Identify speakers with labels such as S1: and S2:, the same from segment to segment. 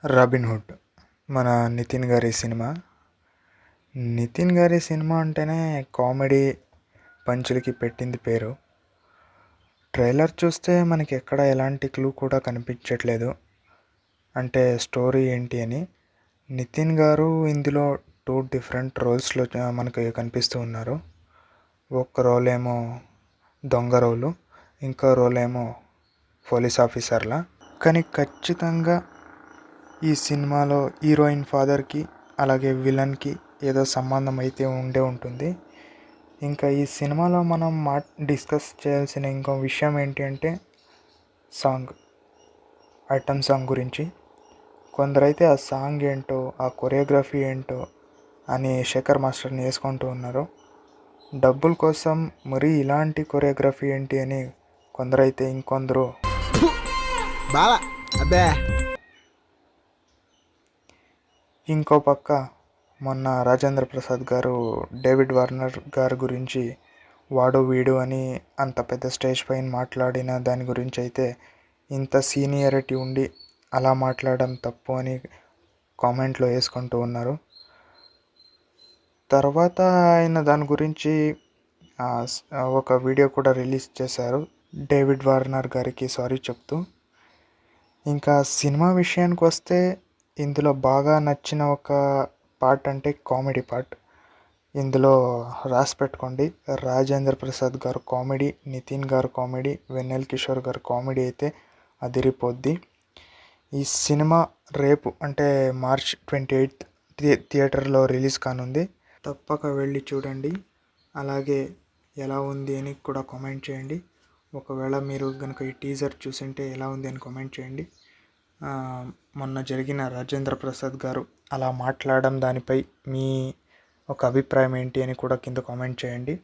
S1: Robin Hood మన నితిన్ గారి cinema. Nitin గారి సినిమా అంటేనే కామెడీ పంచులకి పెట్టింది పేరు. ట్రైలర్ చూస్తే మనకి ఎక్కడ ఎలాంటి క్లూ కూడా కనిపించట్లేదు, అంటే స్టోరీ ఏంటి అని. నితిన్ గారు ఇందులో 2 డిఫరెంట్ రోల్స్లో మనకి కనిపిస్తూ ఉన్నారు. ఒక రోల్ ఏమో దొంగ రోలు, ఇంకో రోల్ ఏమో పోలీస్ ఆఫీసర్లా. కానీ ఖచ్చితంగా ఈ సినిమాలో హీరోయిన్ ఫాదర్కి అలాగే విలన్కి ఏదో సంబంధం అయితే ఉండే ఉంటుంది. ఇంకా ఈ సినిమాలో మనం డిస్కస్ చేయాల్సిన ఇంకో విషయం ఏంటి అంటే సాంగ్, ఐటమ్ సాంగ్ గురించి. కొందరైతే ఆ సాంగ్ ఏంటో, ఆ కొరియోగ్రఫీ ఏంటో అని శేఖర్ మాస్టర్ని వేసుకుంటూ ఉన్నారు. డబ్బుల కోసం మరీ ఇలాంటి కొరియోగ్రఫీ ఏంటి అని కొందరైతే, ఇంకొందరు
S2: బావా అబ్బే.
S1: ఇంకో పక్క మొన్న రాజేంద్ర ప్రసాద్ గారు డేవిడ్ వార్నర్ గారి గురించి వాడు వీడు అని అంత పెద్ద స్టేజ్ పైన మాట్లాడిన దాని గురించి అయితే, ఇంత సీనియారిటీ ఉండి అలా మాట్లాడడం తప్పు అని కామెంట్లో వేసుకుంటూ ఉన్నారు. తర్వాత ఆయన దాని గురించి ఒక వీడియో కూడా రిలీజ్ చేశారు, డేవిడ్ వార్నర్ గారికి సారీ చెప్తూ. ఇంకా సినిమా విషయానికి వస్తే ఇందులో బాగా నచ్చిన ఒక పార్ట్ అంటే కామెడీ పార్ట్. ఇందులో రాసి పెట్టుకోండి, రాజేంద్ర ప్రసాద్ గారు కామెడీ, నితిన్ గారు కామెడీ, వెన్నెల కిషోర్ గారు కామెడీ అయితే అదిరిపోద్ది. ఈ సినిమా రేపు అంటే March 28 థియేటర్లో రిలీజ్ కానుంది. తప్పక వెళ్ళి చూడండి. అలాగే ఎలా ఉంది అని కూడా కామెంట్ చేయండి. ఒకవేళ మీరు కనుక ఈ టీజర్ చూసింటే ఎలా ఉంది అని కామెంట్ చేయండి. మొన్న జరిగిన రాజేంద్ర ప్రసాద్ గారు అలా మాట్లాడడం దానిపై మీ ఒక అభిప్రాయం ఏంటి అని కూడా కింద కామెంట్ చేయండి.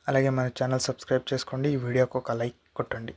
S1: అలాగే మన ఛానల్ సబ్స్క్రైబ్ చేసుకోండి. ఈ వీడియోకి ఒక లైక్ కొట్టండి.